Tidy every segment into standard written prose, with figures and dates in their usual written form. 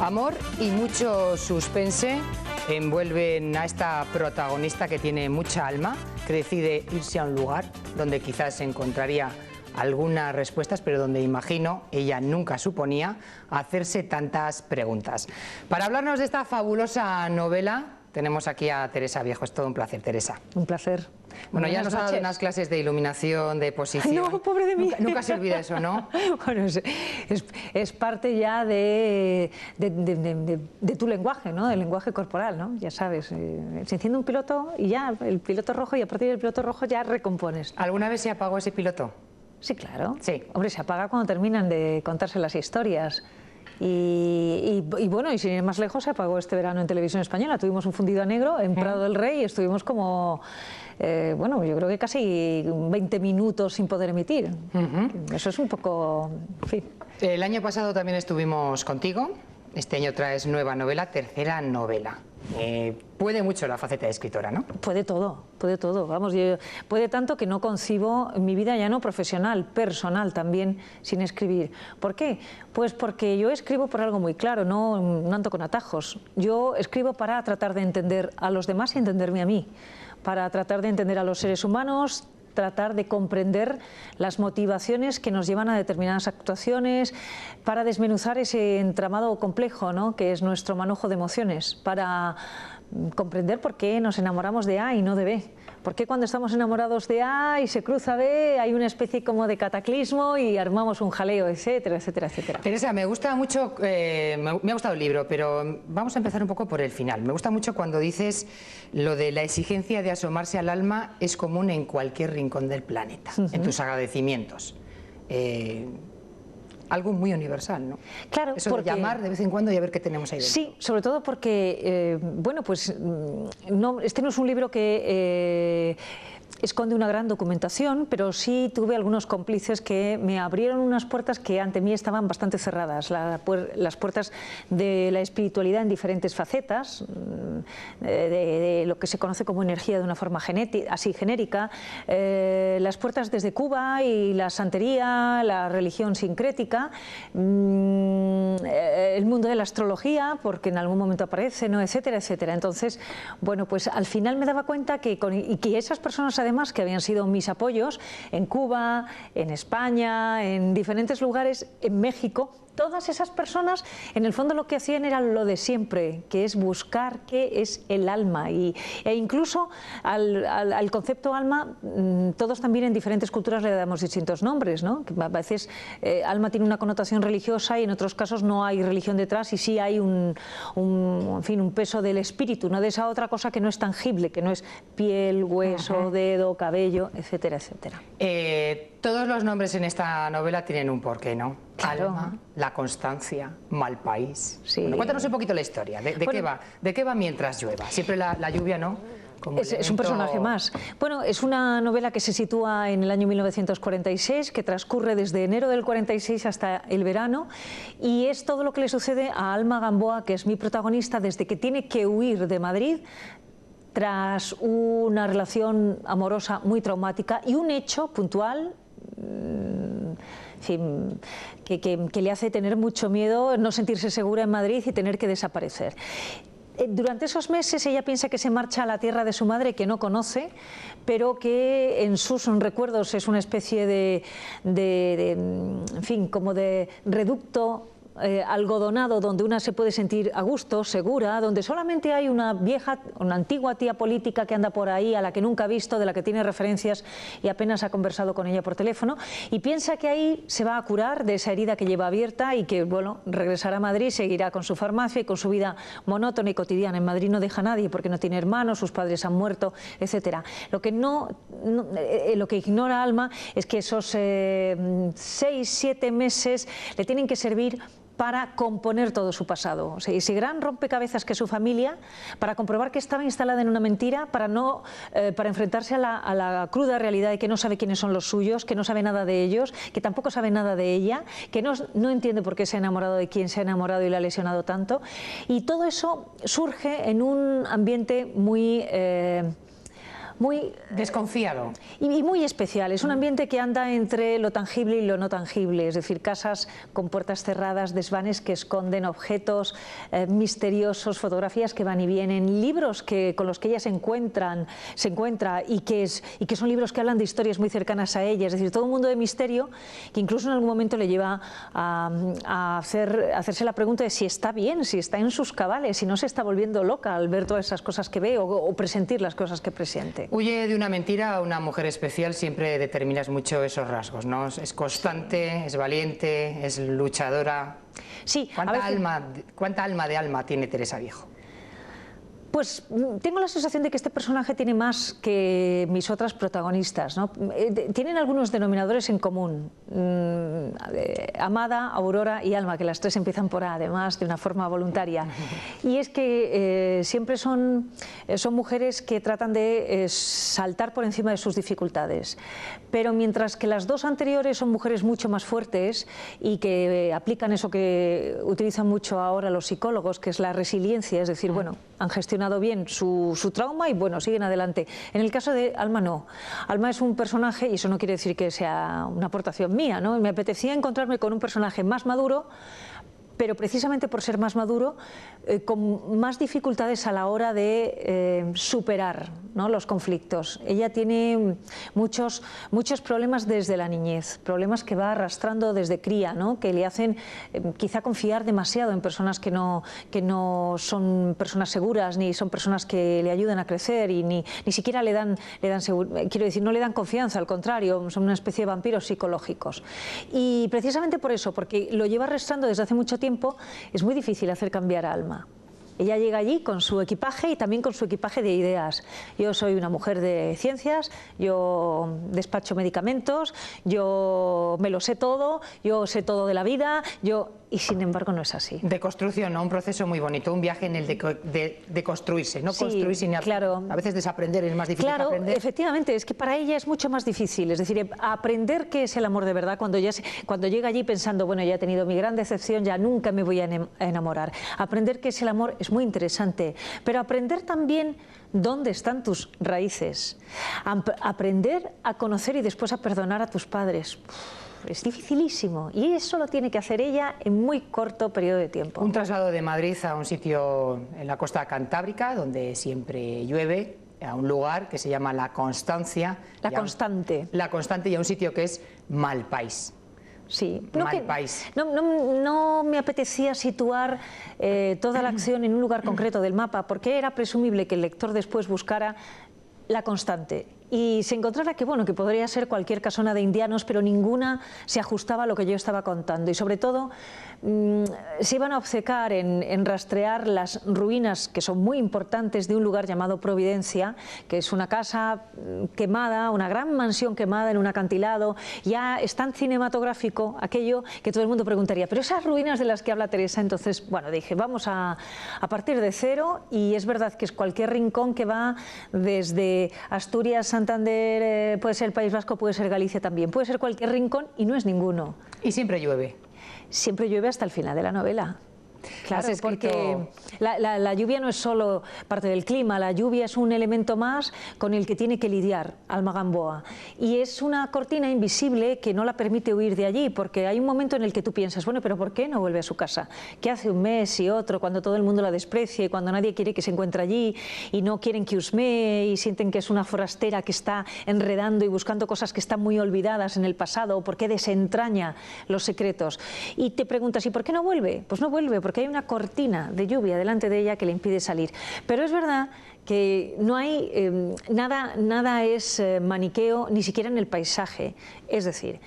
Amor y mucho suspense envuelven a esta protagonista que tiene mucha alma, que decide irse a un lugar donde quizás encontraría algunas respuestas, pero donde imagino ella nunca suponía hacerse tantas preguntas. Para hablarnos de esta fabulosa novela tenemos aquí a Teresa Viejo. Es todo un placer, Teresa. Un placer. Bueno, ya nos ha dado unas clases de iluminación, de posición. No, pobre de mí. Nunca se olvida eso, ¿no? Bueno, es parte ya de tu lenguaje, ¿no? Del lenguaje corporal, ¿no? Ya sabes, se enciende un piloto y ya, el piloto rojo, y a partir del piloto rojo ya recompones. ¿Alguna vez se apagó ese piloto? Sí, claro. Sí. Hombre, se apaga cuando terminan de contarse las historias. Y bueno, y sin ir más lejos, se apagó este verano en Televisión Española. Tuvimos un fundido a negro en Prado del Rey y estuvimos como, bueno, yo creo que casi 20 minutos sin poder emitir. Eso es un poco, en fin. El año pasado también estuvimos contigo. Este año traes nueva novela, tercera novela. Puede mucho la faceta de escritora, ¿no? Puede todo, vamos, puede tanto que no concibo mi vida ya no profesional, personal también, sin escribir. ¿Por qué? Pues porque yo escribo por algo muy claro, no ando con atajos. Yo escribo para tratar de entender a los demás y entenderme a mí, para tratar de entender a los seres humanos, tratar de comprender las motivaciones que nos llevan a determinadas actuaciones, para desmenuzar ese entramado complejo, ¿no?, que es nuestro manojo de emociones, para comprender por qué nos enamoramos de A y no de B, por qué cuando estamos enamorados de A y se cruza B hay una especie como de cataclismo y armamos un jaleo, etcétera, etcétera, etcétera. Teresa, me gusta mucho, me ha gustado el libro, pero vamos a empezar un poco por el final. Me gusta mucho cuando dices lo de la exigencia de asomarse al alma es común en cualquier rincón del planeta, en tus agradecimientos. Algo muy universal, ¿no? Claro, eso porque, de llamar de vez en cuando y a ver qué tenemos ahí dentro. Sí, sobre todo porque, bueno, pues no, este no es un libro que esconde una gran documentación, pero sí tuve algunos cómplices que me abrieron unas puertas que ante mí estaban bastante cerradas, las puertas de la espiritualidad en diferentes facetas, de lo que se conoce como energía de una forma así genérica, las puertas desde Cuba y la santería, la religión sincrética, el mundo de la astrología, porque en algún momento aparece, ¿no?, etcétera, etcétera. Entonces, bueno, pues al final me daba cuenta que esas personas, además, que habían sido mis apoyos en Cuba, en España, en diferentes lugares, en México, todas esas personas en el fondo lo que hacían era lo de siempre, que es buscar qué es el alma, e incluso al concepto alma todos también en diferentes culturas le damos distintos nombres, ¿no? Que a veces alma tiene una connotación religiosa y en otros casos no hay religión detrás y sí hay en fin, un peso del espíritu, no de esa otra cosa que no es tangible, que no es piel, hueso, dedo, cabello, etcétera, etcétera. Todos los nombres en esta novela tienen un porqué, ¿no? Claro. Alma, La Constancia, Malpaís. Sí. Bueno, cuéntanos un poquito la historia. ¿De qué va Mientras llueva? Siempre la lluvia, ¿no? Es un personaje más. Bueno, es una novela que se sitúa en el año 1946, que transcurre desde enero del 46 hasta el verano, y es todo lo que le sucede a Alma Gamboa, que es mi protagonista, desde que tiene que huir de Madrid tras una relación amorosa muy traumática y un hecho puntual, en fin, que le hace tener mucho miedo, no sentirse segura en Madrid y tener que desaparecer. Durante esos meses ella piensa que se marcha a la tierra de su madre, que no conoce, pero que en sus recuerdos es una especie en fin, como de reducto algodonado donde una se puede sentir a gusto, segura, donde solamente hay una antigua tía política que anda por ahí, a la que nunca ha visto, de la que tiene referencias y apenas ha conversado con ella por teléfono, y piensa que ahí se va a curar de esa herida que lleva abierta y que, bueno, regresará a Madrid, seguirá con su farmacia y con su vida monótona y cotidiana. En Madrid no deja a nadie porque no tiene hermanos, sus padres han muerto, etcétera. Lo que ignora Alma es que esos 6-7 meses le tienen que servir para componer todo su pasado. O sea, ese gran rompecabezas que es su familia, para comprobar que estaba instalada en una mentira, para enfrentarse a la cruda realidad de que no sabe quiénes son los suyos, que no sabe nada de ellos, que tampoco sabe nada de ella, que no entiende por qué se ha enamorado de quién se ha enamorado y le ha lesionado tanto. Y todo eso surge en un ambiente muy muy desconfiado y muy especial. Es un ambiente que anda entre lo tangible y lo no tangible, es decir, casas con puertas cerradas, desvanes que esconden objetos misteriosos, fotografías que van y vienen, libros con los que ella se encuentra y que son libros que hablan de historias muy cercanas a ella, es decir, todo un mundo de misterio que incluso en algún momento le lleva a hacerse la pregunta de si está bien, si está en sus cabales, si no se está volviendo loca al ver todas esas cosas que ve o presentir las cosas que presiente. Huye de una mentira a una mujer especial, siempre determinas mucho esos rasgos, ¿no? Es constante, es valiente, es luchadora. Sí, ¿Cuánta alma de alma tiene Teresa Viejo? Pues tengo la sensación de que este personaje tiene más que mis otras protagonistas, ¿no? Tienen algunos denominadores en común, Amada, Aurora y Alma, que las tres empiezan por A, además, de una forma voluntaria. Y es que siempre son mujeres que tratan de saltar por encima de sus dificultades. Pero mientras que las dos anteriores son mujeres mucho más fuertes y que aplican eso que utilizan mucho ahora los psicólogos, que es la resiliencia, es decir, bueno, han gestionado bien su trauma y bueno, siguen adelante. En el caso de Alma no. Alma es un personaje, y eso no quiere decir que sea una aportación mía, ¿no? Me apetecía encontrarme con un personaje más maduro, pero precisamente por ser más maduro, con más dificultades a la hora de superar, ¿no?, los conflictos. Ella tiene muchos problemas desde la niñez, problemas que va arrastrando desde cría, ¿no?, que le hacen quizá confiar demasiado en personas que no son personas seguras, ni son personas que le ayudan a crecer y ni siquiera quiero decir, no le dan confianza, al contrario, son una especie de vampiros psicológicos. Y precisamente por eso, porque lo lleva arrastrando desde hace mucho tiempo, es muy difícil hacer cambiar a Alma. Ella llega allí con su equipaje y también con su equipaje de ideas. Yo soy una mujer de ciencias, yo despacho medicamentos, yo me lo sé todo, yo sé todo de la vida, y sin embargo no es así. De construcción, ¿no? Un proceso muy bonito, un viaje en el de construirse, no sí, construir sin claro. A veces desaprender es más difícil que aprender. Claro, efectivamente, es que para ella es mucho más difícil, es decir, aprender qué es el amor de verdad cuando llega allí pensando, bueno, ya he tenido mi gran decepción, ya nunca me voy a enamorar. Aprender qué es el amor es muy interesante, pero aprender también dónde están tus raíces, aprender a conocer y después a perdonar a tus padres. Es dificilísimo y eso lo tiene que hacer ella en muy corto periodo de tiempo. Un traslado de Madrid a un sitio en la costa cantábrica donde siempre llueve, a un lugar que se llama La Constancia. La Constante. La Constante, y a un sitio que es Malpaís. Sí, Malpaís. No me apetecía situar toda la acción en un lugar concreto del mapa, porque era presumible que el lector después buscara La Constante y se encontrara que, bueno, que podría ser cualquier casona de indianos, pero ninguna se ajustaba a lo que yo estaba contando y sobre todo se iban a obcecar en rastrear las ruinas, que son muy importantes, de un lugar llamado Providencia, que es una casa quemada, una gran mansión quemada en un acantilado. Ya es tan cinematográfico aquello que todo el mundo preguntaría, pero esas ruinas de las que habla Teresa. Entonces, bueno, dije, vamos a partir de cero, y es verdad que es cualquier rincón que va desde Asturias, Santander, puede ser el País Vasco, puede ser Galicia también, puede ser cualquier rincón y no es ninguno. Y siempre llueve. Siempre llueve hasta el final de la novela. Claro, porque la lluvia no es solo parte del clima, la lluvia es un elemento más con el que tiene que lidiar Alma Gamboa. Y es una cortina invisible que no la permite huir de allí, porque hay un momento en el que tú piensas, bueno, pero ¿por qué no vuelve a su casa? ¿Qué hace un mes y otro cuando todo el mundo la desprecia y cuando nadie quiere que se encuentre allí y no quieren que husmee y sienten que es una forastera que está enredando y buscando cosas que están muy olvidadas en el pasado? ¿Por qué desentraña los secretos? Y te preguntas, ¿y por qué no vuelve? Pues no vuelve porque hay una cortina de lluvia delante de ella que le impide salir. Pero es verdad que no hay nada es maniqueo, ni siquiera en el paisaje. Es decir,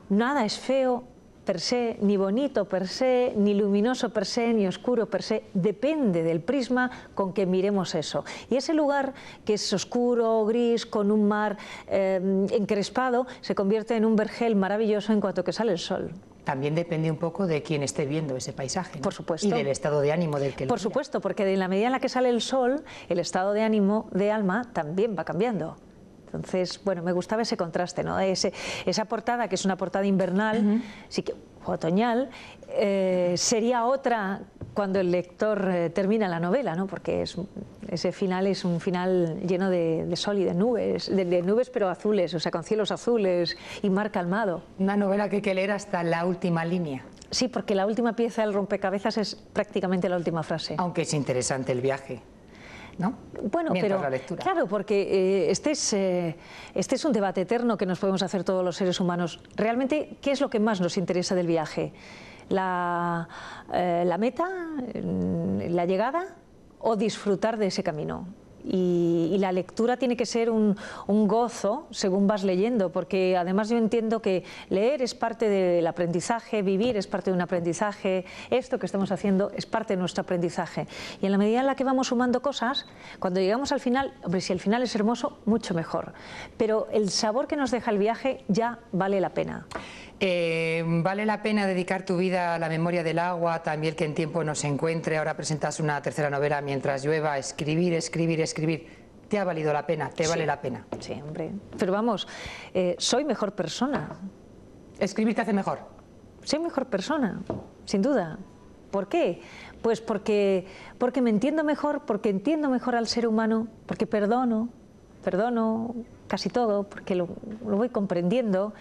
nada es feo per se, ni bonito per se, ni luminoso per se, ni oscuro per se. Depende del prisma con que miremos eso. Y ese lugar que es oscuro, gris, con un mar encrespado, se convierte en un vergel maravilloso en cuanto que sale el sol. También depende un poco de quién esté viendo ese paisaje, ¿no? Por supuesto. Y del estado de ánimo del que lo mira. Por supuesto, porque en la medida en la que sale el sol, el estado de ánimo de Alma también va cambiando. Entonces, bueno, me gustaba ese contraste, ¿no? Esa portada, que es una portada invernal, sí que otoñal, sería otra cuando el lector termina la novela, ¿no? Porque ese final es un final lleno de sol y de nubes pero azules, o sea, con cielos azules y mar calmado. Una novela que hay que leer hasta la última línea. Sí, porque la última pieza del rompecabezas es prácticamente la última frase. Aunque es interesante el viaje, ¿no? Bueno, mientras pero la lectura. Claro, porque este es un debate eterno que nos podemos hacer todos los seres humanos. Realmente, ¿qué es lo que más nos interesa del viaje? ¿La meta, la llegada o disfrutar de ese camino? Y la lectura tiene que ser un gozo según vas leyendo, porque además yo entiendo que leer es parte del aprendizaje, vivir es parte de un aprendizaje, esto que estamos haciendo es parte de nuestro aprendizaje. Y en la medida en la que vamos sumando cosas, cuando llegamos al final, hombre, si el final es hermoso, mucho mejor. Pero el sabor que nos deja el viaje ya vale la pena. ¿Vale la pena dedicar tu vida a la memoria del agua, también que en tiempo nos encuentre? Ahora presentas una tercera novela, Mientras llueva, escribir. ¿Te ha valido la pena? ¿Te vale la pena? Sí, hombre. Pero vamos, soy mejor persona. ¿Escribir te hace mejor? Soy mejor persona, sin duda. ¿Por qué? Pues porque me entiendo mejor, porque entiendo mejor al ser humano, porque perdono casi todo, porque lo voy comprendiendo,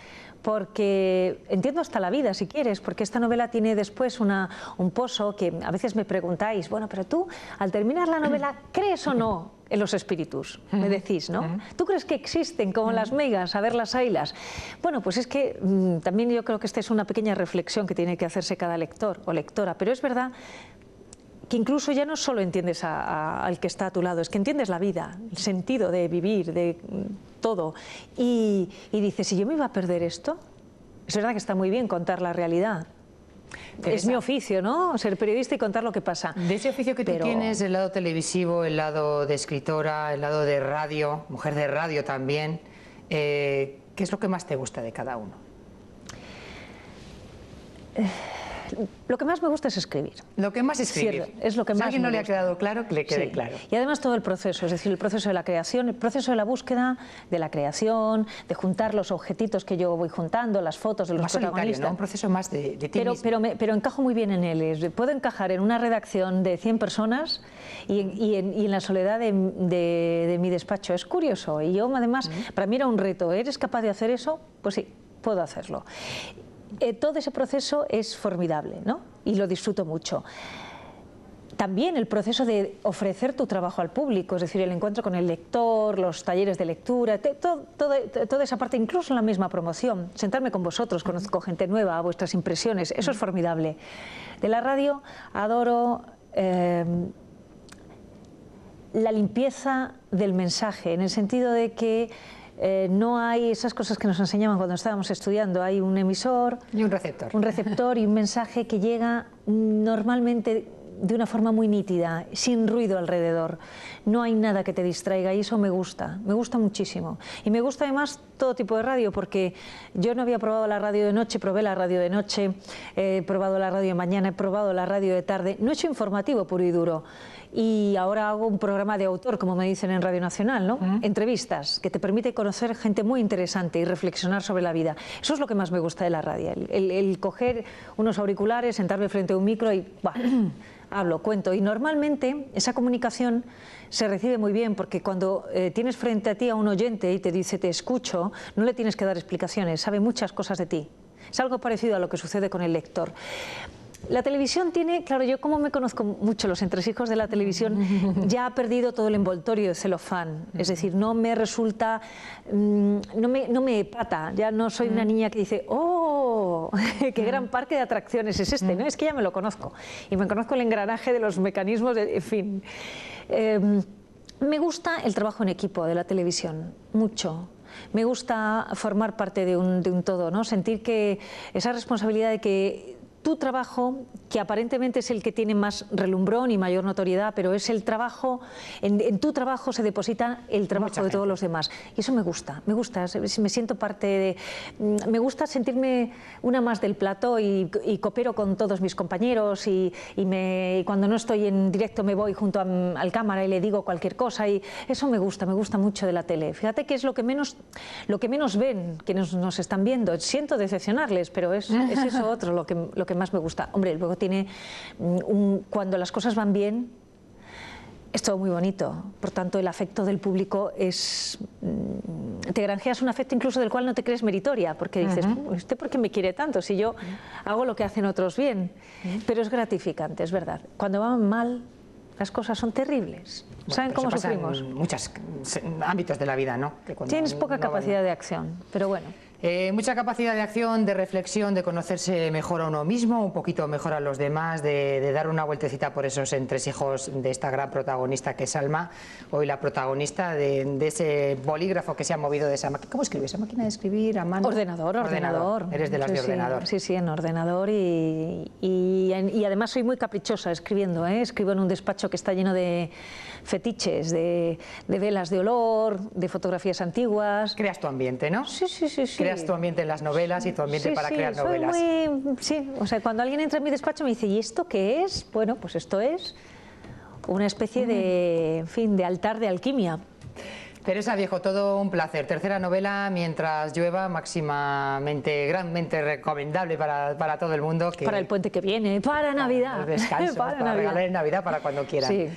porque entiendo hasta la vida, si quieres, porque esta novela tiene después un pozo que a veces me preguntáis, bueno, pero tú, al terminar la novela, ¿crees o no en los espíritus? Me decís, ¿no? ¿Tú crees que existen como las megas, a ver las ailas? Bueno, pues es que también yo creo que esta es una pequeña reflexión que tiene que hacerse cada lector o lectora, pero es verdad que incluso ya no solo entiendes al que está a tu lado, es que entiendes la vida, el sentido de vivir, de todo. Y dices, ¿y yo me iba a perder esto? Es verdad que está muy bien contar la realidad. Es mi oficio, ¿no? Ser periodista y contar lo que pasa. De ese oficio que tú tienes, el lado televisivo, el lado de escritora, el lado de radio, mujer de radio también, ¿qué es lo que más te gusta de cada uno? Lo que más me gusta es escribir. Lo que más escribir. Cierto, es lo que más si a alguien no le ha gusta. quedado claro, que le quede claro. Y además todo el proceso, es decir, el proceso de la creación, el proceso de la búsqueda, de la creación, de juntar los objetitos que yo voy juntando, las fotos de los más protagonistas. Solitario, ¿no? Un proceso más de ti mismo. Pero encajo muy bien en él. Puedo encajar en una redacción de 100 personas y en la soledad de mi despacho. Es curioso. Y yo, además, para mí era un reto. ¿Eres capaz de hacer eso? Pues sí, puedo hacerlo. Todo ese proceso es formidable, ¿no? Y lo disfruto mucho. También el proceso de ofrecer tu trabajo al público, es decir, el encuentro con el lector, los talleres de lectura, toda esa parte, incluso en la misma promoción, sentarme con vosotros, conozco gente nueva, vuestras impresiones, eso es formidable. De la radio adoro la limpieza del mensaje, en el sentido de que no hay esas cosas que nos enseñaban cuando estábamos estudiando. Hay un emisor y un receptor. Un receptor y un mensaje que llega normalmente de una forma muy nítida, sin ruido alrededor. No hay nada que te distraiga y eso me gusta muchísimo. Y me gusta además todo tipo de radio, porque yo no había probado la radio de noche, probé la radio de noche, he probado la radio de mañana, he probado la radio de tarde, no he hecho informativo puro y duro. Y ahora hago un programa de autor, como me dicen en Radio Nacional, ¿no? Entrevistas, que te permite conocer gente muy interesante y reflexionar sobre la vida. Eso es lo que más me gusta de la radio, el coger unos auriculares, sentarme frente a un micro y hablo, cuento. Y normalmente esa comunicación se recibe muy bien, porque cuando tienes frente a ti a un oyente y te dice te escucho, no le tienes que dar explicaciones, sabe muchas cosas de ti. Es algo parecido a lo que sucede con el lector. La televisión tiene, claro, yo como me conozco mucho los entresijos de la televisión, ya ha perdido todo el envoltorio de celofán, es decir, no me resulta, no me epata, ya no soy una niña que dice, ¡oh! ¡Qué gran parque de atracciones es este! ¿No? Es que ya me lo conozco, y me conozco el engranaje de los mecanismos, en fin. Me gusta el trabajo en equipo de la televisión, mucho. Me gusta formar parte de un todo, ¿no? Sentir que esa responsabilidad de que tu trabajo, que aparentemente es el que tiene más relumbrón y mayor notoriedad, pero es el trabajo, en tu trabajo se deposita el trabajo de todos los demás. Y eso me gusta, me siento parte de... Me gusta sentirme una más del plató y coopero con todos mis compañeros y cuando no estoy en directo me voy junto al cámara y le digo cualquier cosa y eso me gusta mucho de la tele. Fíjate que es lo que menos ven, que nos están viendo. Siento decepcionarles, pero es eso otro lo que que más me gusta. Hombre, luego tiene, cuando las cosas van bien, es todo muy bonito, por tanto el afecto del público es, te granjeas un afecto incluso del cual no te crees meritoria, porque dices, ¿usted por qué me quiere tanto si yo hago lo que hacen otros bien? Pero es gratificante, es verdad. Cuando van mal, las cosas son terribles. Bueno, ¿Saben cómo pasa sufrimos? en muchos ámbitos de la vida, ¿no? Tienes poca capacidad de acción, pero bueno. Mucha capacidad de acción, de reflexión, de conocerse mejor a uno mismo, un poquito mejor a los demás, de dar una vueltecita por esos entresijos de esta gran protagonista que es Alma, hoy la protagonista de ese bolígrafo que se ha movido de esa máquina. ¿Cómo escribes? ¿Esa máquina de escribir a mano? Ordenador. Eres de las de ordenador. Sí, en ordenador y además soy muy caprichosa escribiendo, ¿eh? Escribo en un despacho que está lleno de fetiches, de velas de olor, de fotografías antiguas. Creas tu ambiente, ¿no? Sí. Creas tu ambiente en las novelas y tu ambiente para crear novelas. Sí, o sea, cuando alguien entra en mi despacho me dice, ¿y esto qué es? Bueno, pues esto es una especie de, en fin, de altar de alquimia. Teresa Viejo, todo un placer. Tercera novela, Mientras llueva, máximamente, grandemente recomendable para todo el mundo. Para el puente que viene, para Navidad. El descanso, para regalar en Navidad, para cuando quieran. Sí.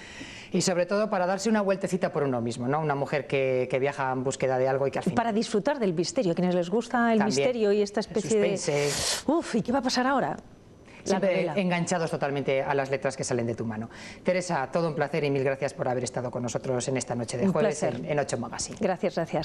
Y sobre todo para darse una vueltecita por uno mismo, ¿no? Una mujer que viaja en búsqueda de algo y que al final... Para disfrutar del misterio, a quienes les gusta el misterio y esta especie de... Uf, ¿y qué va a pasar ahora? Siempre enganchados totalmente a las letras que salen de tu mano. Teresa, todo un placer y mil gracias por haber estado con nosotros en esta noche de jueves en 8 Magazine. Gracias.